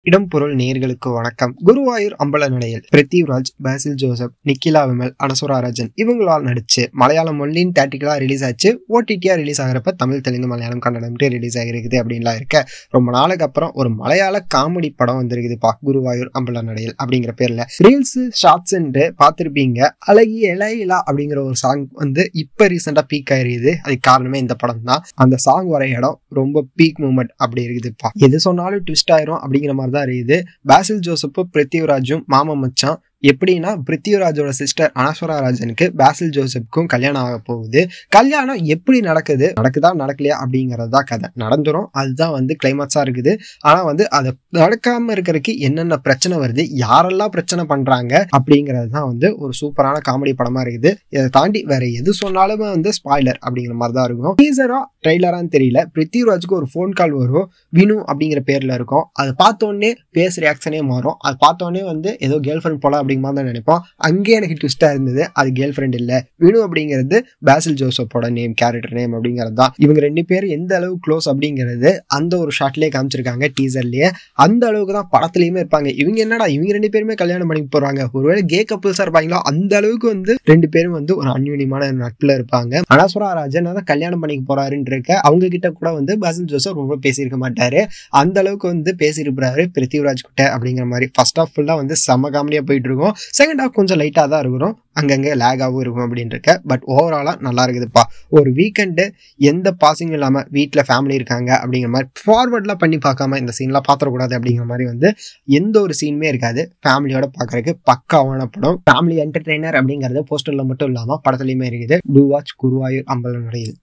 இடம் பொருள் நேயர்களுக்கு வணக்கம். குருவாயூர் அம்பல நடையில் பிருத்திவிராஜ், பாசில் ஜோசப், நிக்கிலா விமல், அனசுரா ராஜன் இவங்களால் நடிச்சு மலையாளம் ஒன்லின் தியேட்டிக்கலா ரிலீஸ் ஆச்சு. ஓடிடியா ரிலீஸ் ஆகிறப்ப தமிழ், தெலுங்கு, மலையாளம், கன்னடம் ரிலீஸ் ஆகிருக்குது அப்படின்லாம் இருக்க ரொம்ப நாளுக்கு அப்புறம் ஒரு மலையாள காமெடி படம் வந்திருக்குதுப்பா. குருவாயூர் அம்பல நடையில் அப்படிங்கிற பேர்ல ரீல்ஸ் ஷார்ட்ஸ் பார்த்திருப்பீங்க. அழகிய இலையிலா அப்படிங்கிற ஒரு சாங் இப்ப ரீசெண்டா பீக் ஆயிருக்குது. அதுக்கு காரணமே இந்த படம் தான். அந்த சாங் வர இடம் ரொம்ப பீக் மூமெண்ட் அப்படி இருக்குதுப்பா. எது சொன்னாலும் ட்விஸ்ட் ஆயிரும் அப்படிங்கிற மாதிரி தான் இருக்குது. பாசில் ஜோசப்பும் பிருத்திவிராஜும் மாமா மச்சான். எப்படின்னா பிருத்திவிராஜோட சிஸ்டர் அனசுரா ராஜனுக்கு பாசில் ஜோசப்புக்கும் கல்யாணம் ஆக போகுது. கல்யாணம் எப்படி நடக்குதா நடக்கலையா அப்படிங்கறதுதான் கதை. நடந்துரும், அதுதான் கிளைமாக்ஸா இருக்குது. ஆனா அதை நடக்காம இருக்கிறதுக்கு என்னென்ன பிரச்சனை வருது, யாரெல்லாம் பிரச்சனை பண்றாங்க அப்படிங்கிறது தான் ஒரு சூப்பரான காமெடி படமா இருக்குது. இதை தாண்டி வேற எது சொன்னாலுமே ஸ்பாய்லர் அப்படிங்கிற மாதிரி தான் இருக்கும். டீசரா ட்ரெய்லரான்னு தெரியல. பிருத்திவிராஜுக்கு ஒரு போன் கால் வரும், வினு அப்படிங்கிற பேர்ல இருக்கும். அதை பார்த்தோன்னே பேஸ் ரியாக்ஷனே மாறும். அது பார்த்தோன்னே ஏதோ கேர்ள் ஃப்ரெண்ட் போல அப்படிங்கிற மாதிரி தான் நினைப்போம். அங்கே எனக்கு ட்விஸ்டா இருந்தது, அது கேர்ள் ஃப்ரெண்ட் இல்ல, வினு அப்படிங்கிறது பாசில் ஜோசப்போட நேம், கேரக்டர் நேம் அப்படிங்கிறது தான். இவங்க ரெண்டு பேரும் எந்த அளவு க்ளோஸ் அப்படிங்கிறது அந்த ஒரு ஷாட்லயே காமிச்சிருக்காங்க, டீசர்லயே. அந்த அளவுக்கு தான் படத்துலயுமே இருப்பாங்க. இவங்க என்னடா இவங்க ரெண்டு பேருமே கல்யாணம் பண்ணி போறாங்க, ஒருவேளை கே கப்புள்ஸா இருப்பாங்களோ அந்த அளவுக்கு ரெண்டு பேரும் ஒரு அந்யூன்யமான நட்புல இருப்பாங்க. அனசுரா ராஜன் தான் கல்யாணம் பண்ணிக்க போறாருன்னு இருக்க அவங்க கிட்ட கூட பாசில் ஜோசப் ரொம்ப பேசியிருக்க மாட்டாரு. அந்த அளவுக்கு பேசியிருப்பாரு பிருத்திவிராஜ் கிட்ட அப்படிங்கிற மாதிரி. ஃபர்ஸ்ட் ஆஃப் ஃபுல்லா செம்ம காமெடியா போயிட்டு இருக்கும். செகண்ட் ஹாஃப் கொஞ்சம் லைட்டா தான் இருக்கும், அங்கங்க லேகாவும் இருக்கும் அப்படின்னு இருக்க. பட் ஓவராலா நல்லா இருக்குதுப்பா. ஒரு வீக்கெண்டு எந்த பாசிங் இல்லாம வீட்டுல ஃபேமிலி இருக்காங்க அப்படிங்கிற மாதிரி ஃபார்வர்ட்லாம் பண்ணி பார்க்காம இந்த சீன்லாம் பாத்திரக்கூடாது அப்படிங்கிற மாதிரி எந்த ஒரு சீனுமே இருக்காது. ஃபேமிலியோட பாக்குறதுக்கு பக்காவான படம். ஃபேமிலி என்டர்டெய்னர் அப்படிங்கறது போஸ்டர்ல மட்டும் இல்லாம படத்துலயுமே இருக்குது. டூ வாட்ச் குருவாயூர் அம்பல நடையில்.